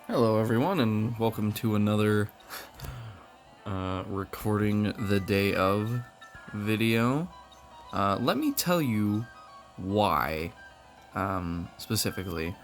Hello, everyone, and welcome to another recording the day of video. Let me tell you why, specifically.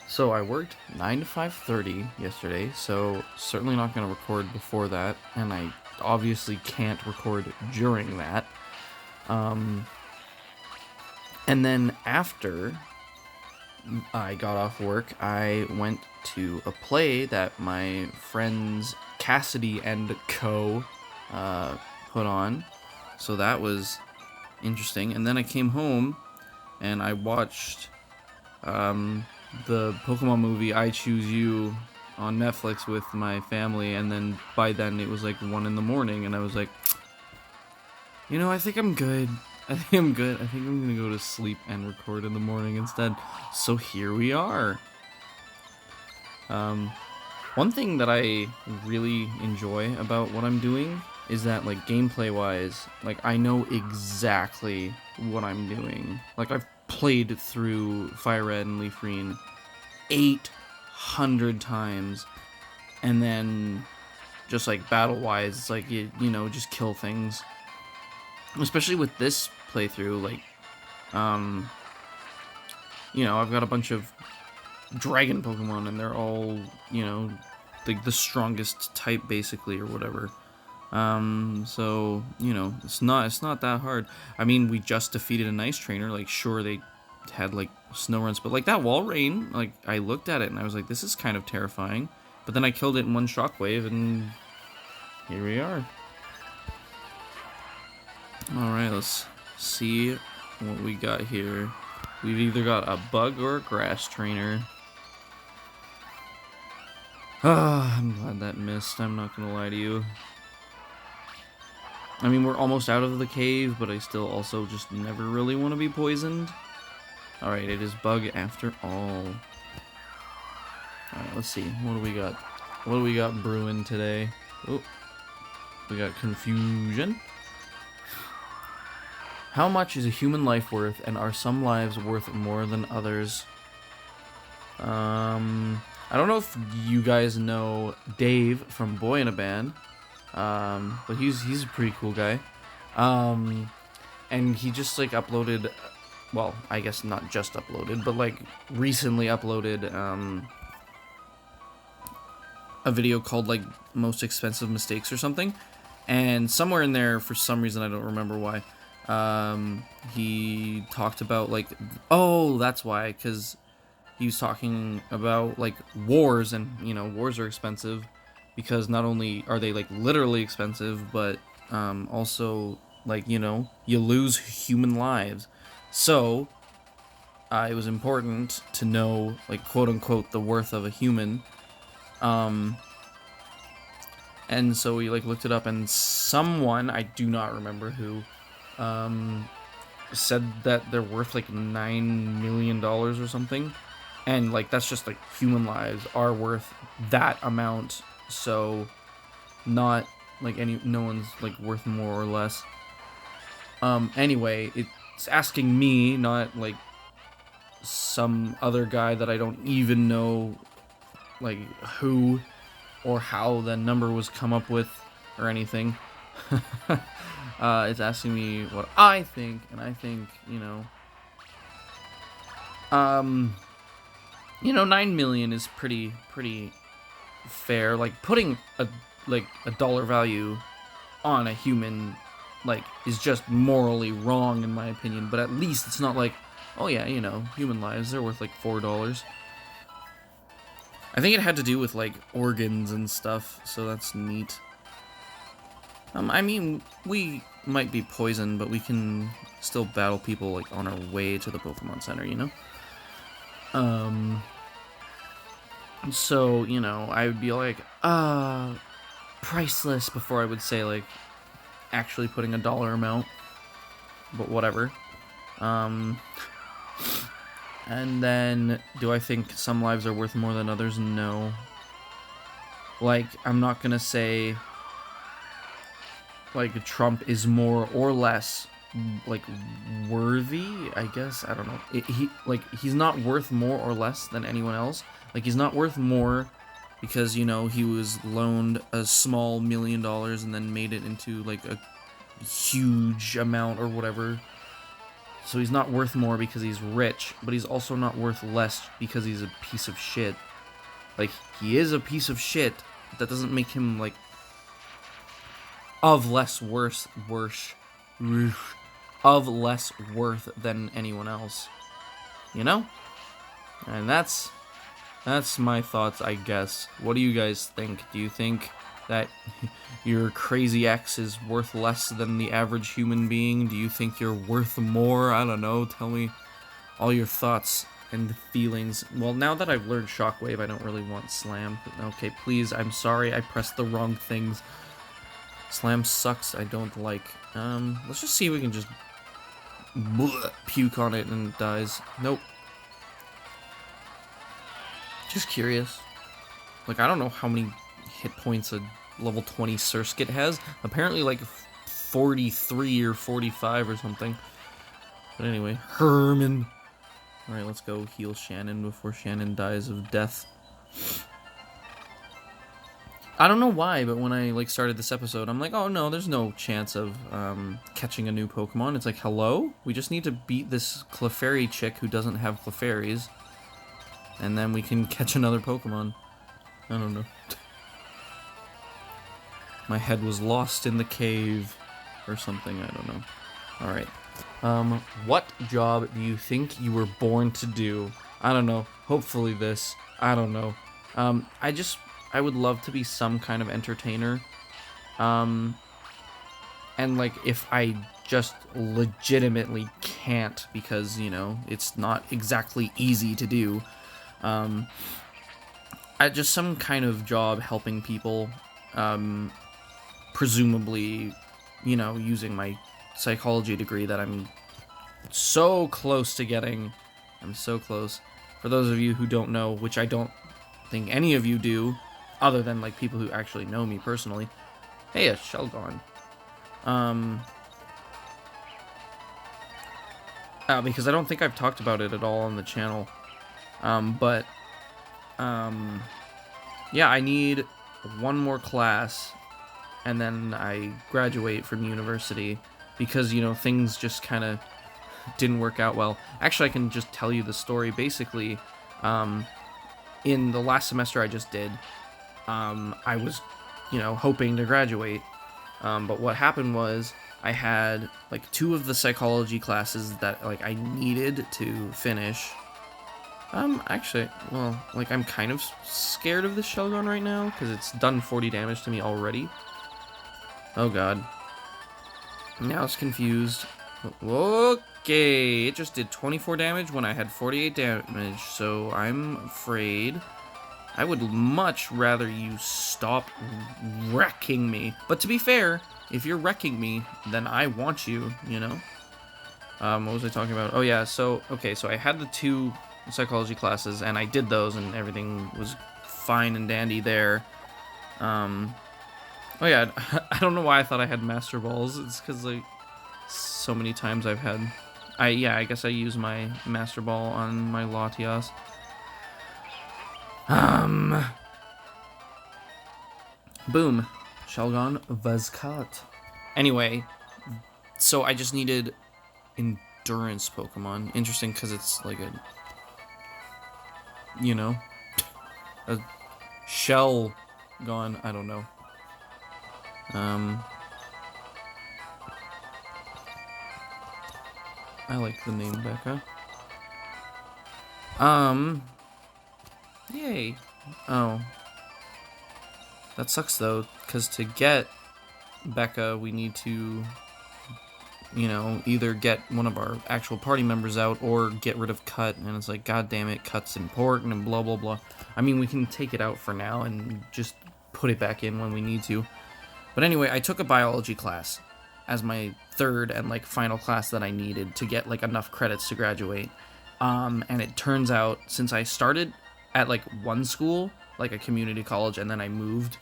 So I worked 9 to 5:30 yesterday, so certainly not going to record before that, and I obviously can't record during that. And then after I got off work, I went to a play that my friends Cassidy and Co. Put on. So that was interesting. And then I came home and I watched the Pokemon movie I Choose You on Netflix with my family. And then by then it was like 1 in the morning. And I was like, I think I'm good. I think I'm good. I think I'm gonna go to sleep and record in the morning instead. So here we are. One thing that I really enjoy about what I'm doing is that, like, gameplay wise, like, I know exactly what I'm doing. Like, I've played through Fire Red and Leaf Green 800 times, and then just like battle wise, it's like just kill things. Especially with this playthrough, like, I've got a bunch of dragon Pokemon, and they're all, like the strongest type, basically, or whatever. So, it's not that hard. I mean, we just defeated a nice trainer. Like, sure, they had, like, snow runs, but, like, that wall rain, like, I looked at it, and I was like, this is kind of terrifying. But then I killed it in one shockwave, and here we are. Alright, let's see what we got here. We've either got a bug or a grass trainer. Ah, I'm glad that missed, I'm not gonna lie to you. I mean, we're almost out of the cave, but I still also just never really want to be poisoned. Alright, it is bug after all. Alright, let's see. What do we got? What do we got brewing today? Oh, we got confusion. How much is a human life worth, and are some lives worth more than others? I don't know if you guys know Dave from Boy in a Band, but he's a pretty cool guy. And he just, like, uploaded, well, I guess not just uploaded, but, like, recently uploaded a video called, like, Most Expensive Mistakes or something. And somewhere in there, for some reason, I don't remember why, he talked about, like, oh, that's why, because he was talking about, like, wars, and, wars are expensive, because not only are they, like, literally expensive, but, also, like, you lose human lives. So, it was important to know, like, quote-unquote, the worth of a human. And so we, like, looked it up, and someone, I do not remember who, said that they're worth, like, $9 million or something. And, like, that's just, like, human lives are worth that amount. So, not, like, no one's, like, worth more or less. Anyway, it's asking me, not, like, some other guy that I don't even know, like, who or how the number was come up with or anything. It's asking me what I think, and I think, 9 million is pretty fair. Like, putting a dollar value on a human, like, is just morally wrong in my opinion. But at least it's not like, oh yeah, human lives, they're worth like $4. I think it had to do with, like, organs and stuff, so that's neat. I mean, we might be poisoned, but we can still battle people, like, on our way to the Pokemon Center, So, I would be like, priceless, before I would say, like, actually putting a dollar amount. But whatever. And then, do I think some lives are worth more than others? No. Like, I'm not gonna say, like, Trump is more or less, like, worthy, I guess. I don't know. He's not worth more or less than anyone else. Like, he's not worth more because, you know, he was loaned a small $1 million and then made it into, like, a huge amount or whatever. So he's not worth more because he's rich, but he's also not worth less because he's a piece of shit. Like, he is a piece of shit, but that doesn't make him, like, of less worth than anyone else. You know? And that's my thoughts, I guess. What do you guys think? Do you think that your crazy ex is worth less than the average human being? Do you think you're worth more? I don't know. Tell me all your thoughts and feelings. Well, now that I've learned Shockwave, I don't really want Slam. Okay, please, I'm sorry. I pressed the wrong things. Slam sucks. I don't like. Let's just see if we can just puke on it and it dies. Nope. Just curious. Like, I don't know how many hit points a level 20 Surskit has. Apparently, like, 43 or 45 or something. But anyway, Herman. Alright, let's go heal Shannon before Shannon dies of death. I don't know why, but when I, like, started this episode, I'm like, oh no, there's no chance of catching a new Pokemon. It's like, hello? We just need to beat this Clefairy chick who doesn't have Clefairies. And then we can catch another Pokemon. I don't know. My head was lost in the cave. Or something, I don't know. Alright. What job do you think you were born to do? I don't know. Hopefully this. I don't know. I would love to be some kind of entertainer. And, like, if I just legitimately can't because, you know, it's not exactly easy to do. Just some kind of job helping people, presumably, you know, using my psychology degree that I'm so close to getting. I'm so close. For those of you who don't know, which I don't think any of you do, other than, like, people who actually know me personally. Hey, a Shelgon. Because I don't think I've talked about it at all on the channel. Yeah, I need one more class, and then I graduate from university, because, you know, things just kind of didn't work out well. Actually, I can just tell you the story. Basically, in the last semester I just did, I was, you know, hoping to graduate, but what happened was I had, like, 2 of the psychology classes that, like, I needed to finish. Actually, well, like, I'm kind of scared of this Shelgon right now, because it's done 40 damage to me already. Oh god. Now it's confused. Okay, it just did 24 damage when I had 48 damage, so I'm afraid I would much rather you stop wrecking me. But to be fair, if you're wrecking me, then I want you, you know? What was I talking about? Oh yeah, so, okay, so I had the 2 psychology classes, and I did those, and everything was fine and dandy there. Oh yeah, I don't know why I thought I had Master Balls. It's because, like, so many times I've had... I guess I use my Master Ball on my Latias. Boom. Shelgon was caught. Anyway, so I just needed endurance Pokemon. Interesting, because it's like a... you know? A shell gone, I don't know. I like the name Becca. Yay. Oh. That sucks though, because to get Becca, we need to, you know, either get one of our actual party members out or get rid of Cut, and it's like, god damn it, Cut's important and blah blah blah. I mean, we can take it out for now and just put it back in when we need to. But anyway, I took a biology class as my 3rd and, like, final class that I needed to get, like, enough credits to graduate. And it turns out, since I started at, like, one school, like a community college, and then I moved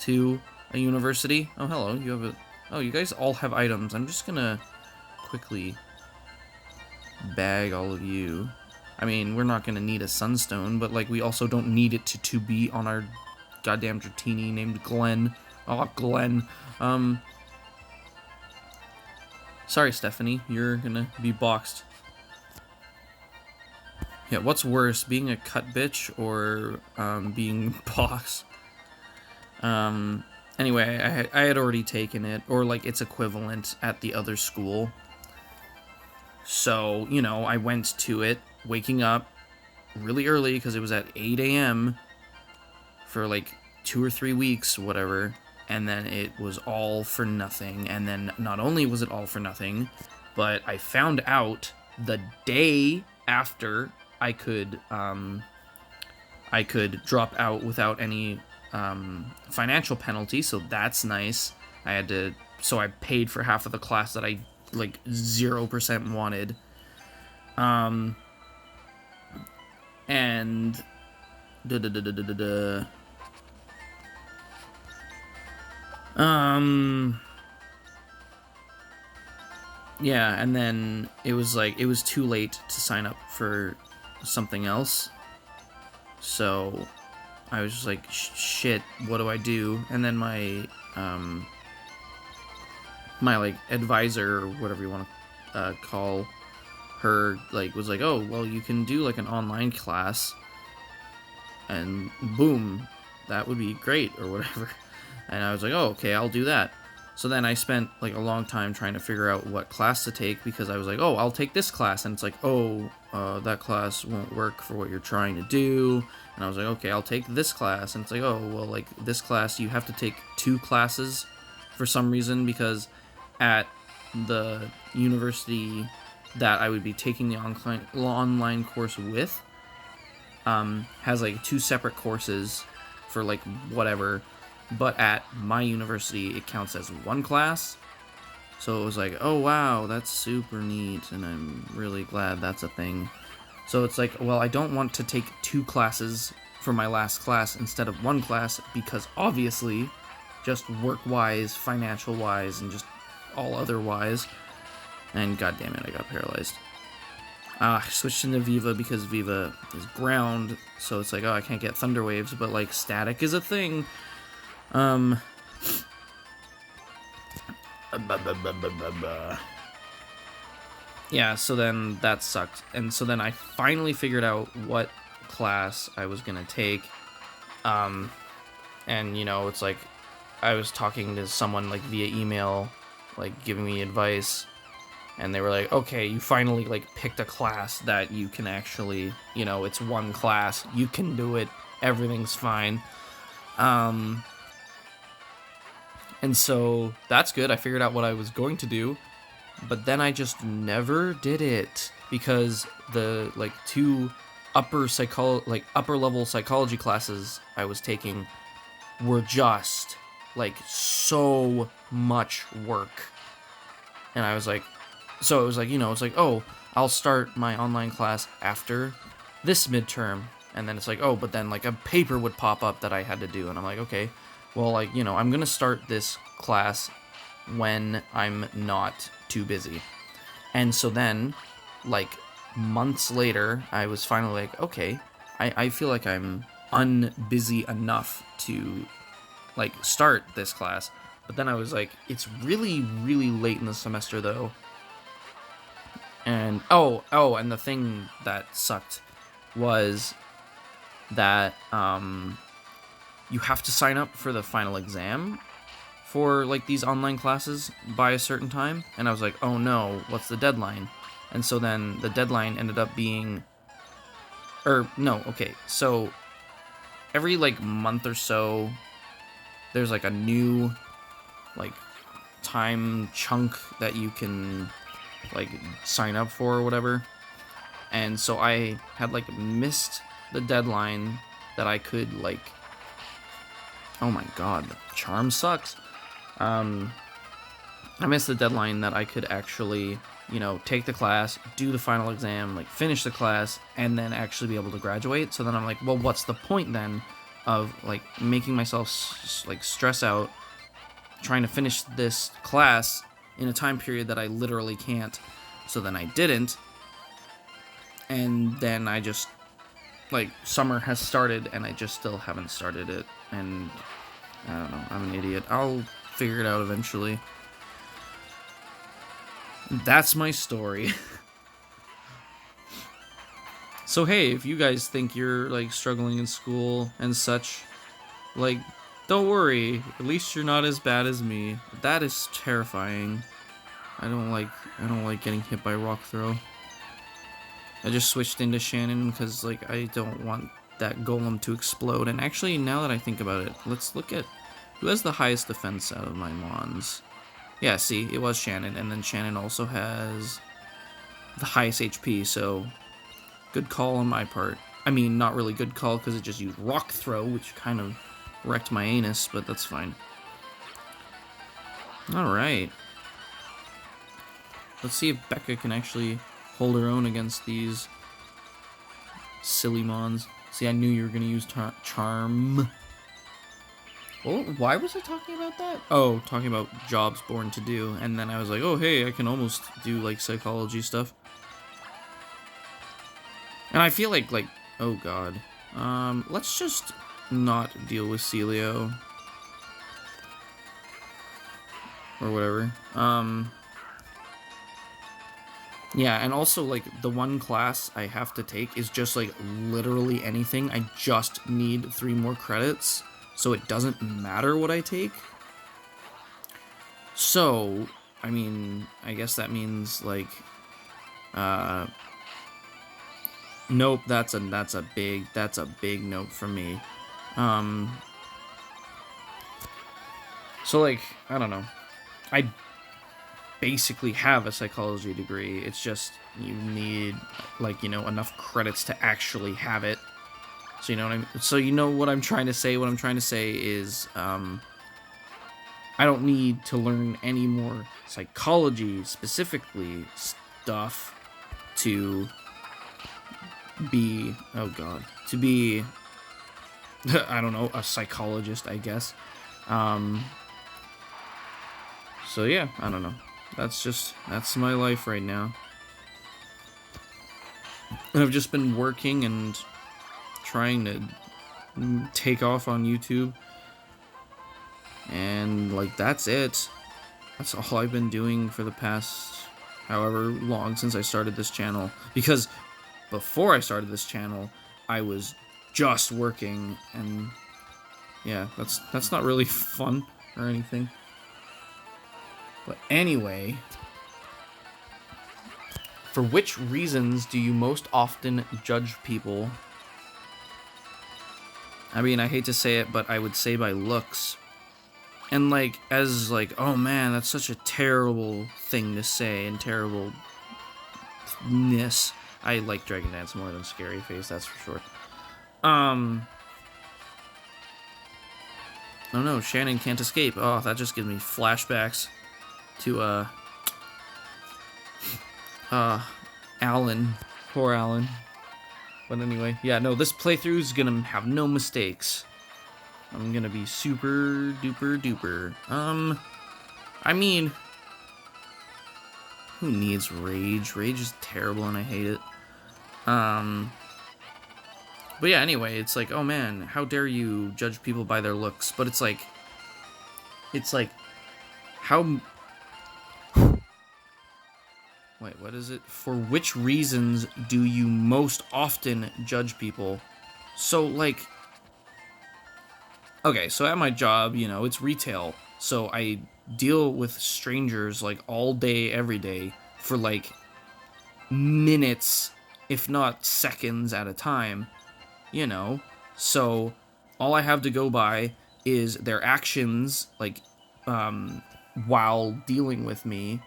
to a university. Oh, hello, you have a... oh, you guys all have items. I'm just gonna quickly bag all of you. I mean, we're not gonna need a sunstone, but, like, we also don't need it to be on our goddamn Dratini named Glenn. Oh, Glenn. Sorry, Stephanie, you're gonna be boxed. Yeah, what's worse, being a cut bitch or being boxed? Anyway, I had already taken it, or like its equivalent at the other school. So, I went to it, waking up really early because it was at 8 a.m. for like 2 or 3 weeks, whatever. And then it was all for nothing. And then not only was it all for nothing, but I found out the day after I could drop out without any financial penalty, so that's nice. So I paid for half of the class that I like 0% wanted. And yeah, and then it was too late to sign up for something else. So I was just like, shit, what do I do? And then my like advisor, or whatever you want to call her, like was like, oh, well, you can do like an online class, and boom, that would be great, or whatever. And I was like, oh, okay, I'll do that. So then I spent like a long time trying to figure out what class to take, because I was like, oh, I'll take this class, and it's like, oh, that class won't work for what you're trying to do. And I was like, okay, I'll take this class, and it's like, oh, well, like this class you have to take 2 classes for some reason, because at the university that I would be taking the online course with has like 2 separate courses for like whatever, but at my university it counts as 1 class. So it was like, oh wow, that's super neat, and I'm really glad that's a thing. So it's like, well, I don't want to take 2 classes for my last class instead of 1 class, because obviously, just work-wise, financial-wise, and just all otherwise. And god damn it, I got paralyzed. I switched into Viva because Viva is ground, so it's like, oh, I can't get thunder waves, but like static is a thing. Yeah, so then that sucked. And so then I finally figured out what class I was gonna take. And it's like I was talking to someone like via email, like giving me advice, and they were like, okay, you finally like picked a class that you can actually, it's 1 class, you can do it, everything's fine. And so that's good. I figured out what I was going to do, but then I just never did it, because the like 2 upper level psychology classes I was taking were just like so much work. And I was like, so it was like, it's like, oh, I'll start my online class after this midterm. And then it's like, oh, but then like a paper would pop up that I had to do. And I'm like, okay, well, like, I'm going to start this class when I'm not too busy. And so then, like, months later, I was finally like, okay, I feel like I'm unbusy enough to, like, start this class. But then I was like, it's really, really late in the semester, though. And, and the thing that sucked was that, you have to sign up for the final exam for, like, these online classes by a certain time. And I was like, oh no, what's the deadline? And so then the deadline ended up being, so every, like, month or so, there's, like, a new, like, time chunk that you can, like, sign up for or whatever. And so I had, like, missed the deadline that I could, like, oh my god, the charm sucks. I missed the deadline that I could actually, take the class, do the final exam, like, finish the class, and then actually be able to graduate. So then I'm like, well, what's the point then of, like, making myself, like, stress out trying to finish this class in a time period that I literally can't. So then I didn't. And then I just like, summer has started and I just still haven't started it. And I don't know, I'm an idiot. I'll figure it out eventually. That's my story. So hey, if you guys think you're like struggling in school and such, like, don't worry. At least you're not as bad as me. That is terrifying. I don't like getting hit by rock throw. I just switched into Shannon because like I don't want that golem to explode. And actually, now that I think about it, let's look at who has the highest defense out of my mons. Yeah, see, it was Shannon, and then Shannon also has the highest HP, so good call on my part. I mean, not really good call because it just used rock throw, which kind of wrecked my anus, but that's fine. Alright. Let's see if Becca can actually hold her own against these silly mons. See, I knew you were going to use charm. Well, why was I talking about that? Oh, talking about jobs born to do. And then I was like, oh, hey, I can almost do, like, psychology stuff. And I feel like, oh, God. Let's just not deal with Celio. Or whatever. Yeah, and also, like, the one class I have to take is just, like, literally anything. I just need 3 more credits, so it doesn't matter what I take. So, I mean, I guess that means, like, nope, that's a big nope from me. So, like, I don't know. I basically have a psychology degree. It's just you need, like, you know, enough credits to actually have it. So you know what I'm. So you know what I'm trying to say. What I'm trying to say is, I don't need to learn any more psychology specifically stuff to be. Oh God, to be. I don't know, a psychologist, I guess. So yeah, I don't know. That's my life right now. I've just been working and trying to take off on YouTube. And, like, that's it. That's all I've been doing for the past however long since I started this channel. Because before I started this channel, I was just working, and yeah, that's not really fun or anything. But anyway, for which reasons do you most often judge people? I mean, I hate to say it, but I would say by looks. And, like, as, like, oh man, that's such a terrible thing to say, and terribleness. I like Dragon Dance more than Scary Face, that's for sure. Oh no, Shannon can't escape. Oh, that just gives me flashbacks to, Alan. Poor Alan. But anyway, yeah, no, this playthrough is gonna have no mistakes. I'm gonna be super duper duper. I mean, who needs rage? Rage is terrible and I hate it. But yeah, anyway, it's like, oh man, how dare you judge people by their looks? But it's like, how... Wait, what is it? For which reasons do you most often judge people? So, like... Okay, so at my job, you know, it's retail. So I deal with strangers, like, all day, every day, for, like, minutes, if not seconds at a time, you know? So all I have to go by is their actions, like, while dealing with me.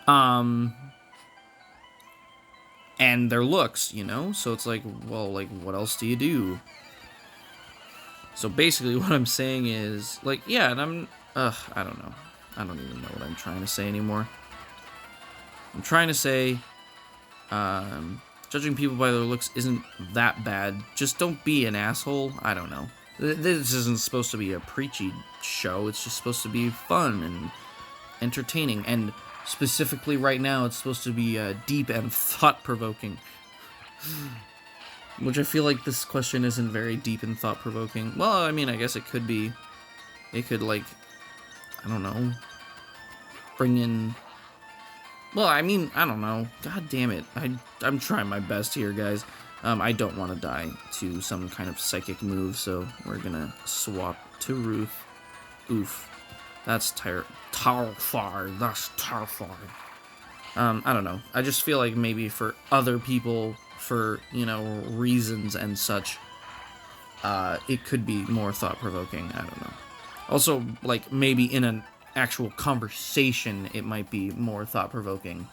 And their looks, you know? So it's like, well, like, what else do you do? So basically what I'm saying is, like, yeah, and I don't know. I don't even know what I'm trying to say anymore. I'm trying to say, judging people by their looks isn't that bad. Just don't be an asshole. I don't know. This isn't supposed to be a preachy show. It's just supposed to be fun and entertaining. And specifically right now, it's supposed to be deep and thought-provoking. Which I feel like this question isn't very deep and thought-provoking. Well, I mean, I guess it could be. It could, like, I don't know, bring in... Well, I mean, I don't know. God damn it. I'm trying my best here, guys. I don't want to die to some kind of psychic move, so we're gonna swap to Ruth. Oof. That's terrifying. That's terrifying. I don't know. I just feel like maybe for other people, for, you know, reasons and such, it could be more thought-provoking. I don't know. Also, like, maybe in an actual conversation, it might be more thought-provoking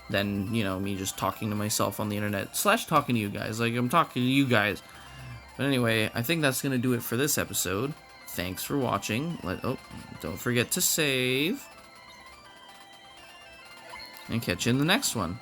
than, you know, me just talking to myself on the internet, / talking to you guys. Like, I'm talking to you guys. But anyway, I think that's gonna do it for this episode. Thanks for watching. Don't forget to save. And catch you in the next one.